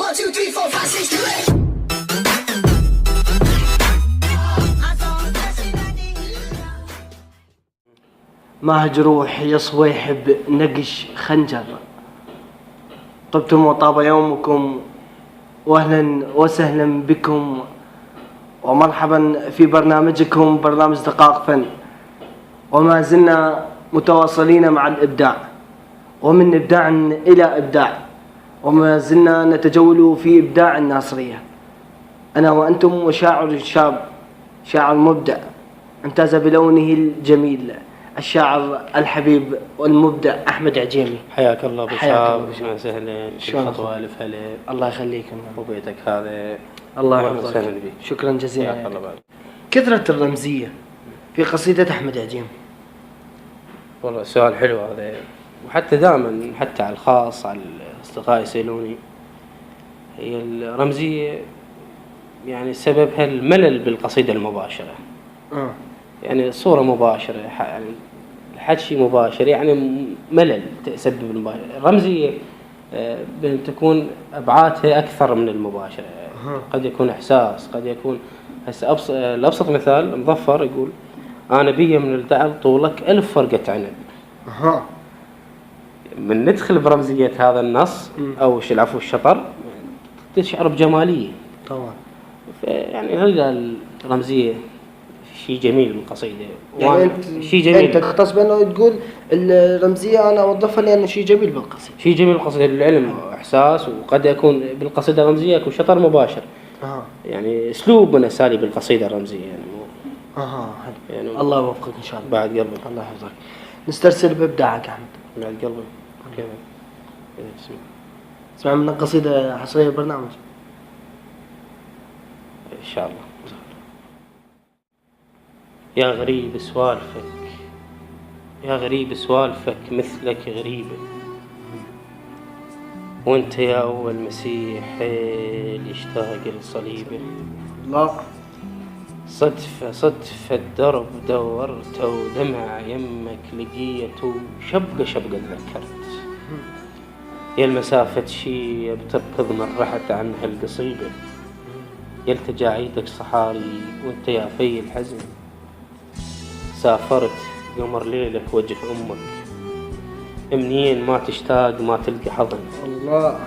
1, 2, 3, 4, 5, 6, 2, 8. مع جروح يا صويحب نقش خنجر، طبتم وطاب يومكم، واهلا وسهلا بكم ومرحبا في برنامجكم برنامج دقائق فن. وما زلنا متواصلين مع الإبداع، ومن إبداع إلى إبداع، وما زلنا نتجول في إبداع الناصرية، أنا وأنتم وشاعر شاب، شاعر مبدع امتاز بلونه الجميل، الشاعر الحبيب والمبدع أحمد عجيمي. حياك الله ابو حياك شهاب، الله اهلا وسهلا. شلونك؟ خطوه الف هلا. الله يخليك وبيتك هذا الله أهلاً يحفظك. وسهلاً بك. شكرا جزيلا. حياك الله بعد. كثرة الرمزية في قصيدة أحمد عجيم. والله سؤال حلو هذا، وحتى دائما حتى على الخاص على الاصدقاء يسالوني، هي الرمزيه يعني سببها الملل بالقصيده المباشره. يعني صوره مباشره، يعني الحكي مباشر، يعني ملل تسبب المباشر. الرمزيه تكون ابعادها اكثر من المباشره. قد يكون احساس، قد يكون هسه الابسط مثال مظفر يقول انا بيه من الدعل طولك 1000 فرقه عنب. من ندخل برمزيه هذا النص او العفو الشطر تشعر بجماليه طبعا. يعني نلقى الرمزيه شيء جميل بالقصيده، يعني انت شيء جميل. انت تختص بانه تقول الرمزيه انا اوظفها لانه شيء جميل بالقصيده. شيء جميل بالقصيده، العلم احساس، وقد يكون بالقصيده الرمزيه يكون شطر مباشر. يعني اسلوب من اساليب القصيده الرمزيه يعني يعني الله يوفقك ان شاء الله. بعد قلبك. الله يحفظك. نسترسل بابداعك احمد. بعد قلبك. كيف اسمع منا قصيده حصريه البرنامج ان شاء الله. يا غريب سوالفك، يا غريب سوالفك مثلك غريبة، وانت يا أول مسيح حيل يشتاق لصليبه. لا صدفة صدفة الدرب دورته، ودمع يمك لقيته، شبقة شبقة تذكرت. يا المسافة شي بتركض من رحت عنها القصيبة، يا التجاعيدك صحاري وانت يا في الحزن. سافرت قمر ليلك وجه أمك، منين ما تشتاق ما تلقى حضن. الله.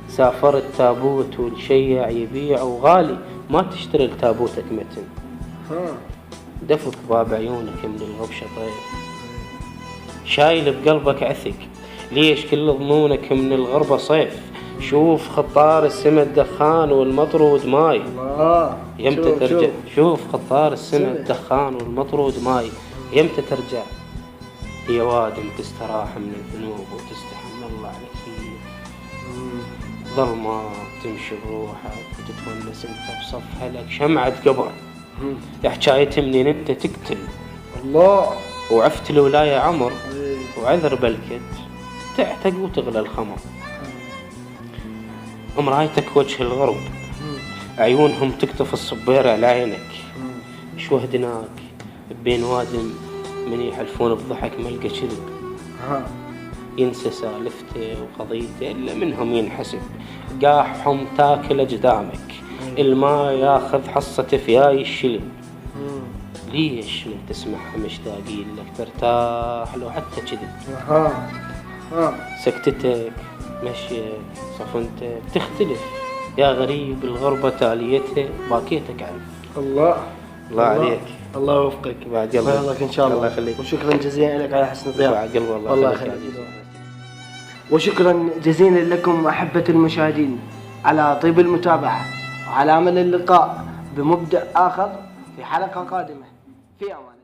سافرت تابوت والشيع يبيع وغالي، ما تشتري لتابوتك متن. دفك باب عيونك من الغبشة طيف، شايل بقلبك عثق، ليش كل ظنونك من الغربة صيف. شوف خطار السما الدخان والمطرود ماي. الله. يمتى ترجع؟ شوف خطار السما الدخان والمطرود ماي، يمتى ترجع؟ هي وادم تستراح من الذنوب وتستحمل الله عليك فيه. ظلمة تمشي بروحك وتتونس انت بصفها لك شمعة قبر. حكاية منين انت تقتل الله، وعفت الولاية عمر، وعذر بلكت تعتق وتغلى الخمر. مرايتك وجه الغرب، عيونهم تكتف الصبيرة على عينك. شوهدناك بين وادم من يحلفون بضحك ملقى كذب. ينسى سالفته وقضيته إلا منهم ينحسب. قاحهم تاكل أجدامك، الماء ياخذ حصة فياي الشلب. ليش من تسمعها مشتاقين لك ترتاح لو حتى كذب. سكتتك مشيك صفنتك تختلف، يا غريب الغربة تاليتها باكيتك عرف. الله. الله عليك. الله يوفقك. بعد قلبك. الله يحفظك ان شاء الله. الله يخليك. وشكرا جزيلا لك على حسن الضيافه. بعد قلبك. الله يخليك. وشكرا جزيلا لكم احبة المشاهدين على طيب المتابعة، وعلى امل اللقاء بمبدع اخر في حلقة قادمة. في امان.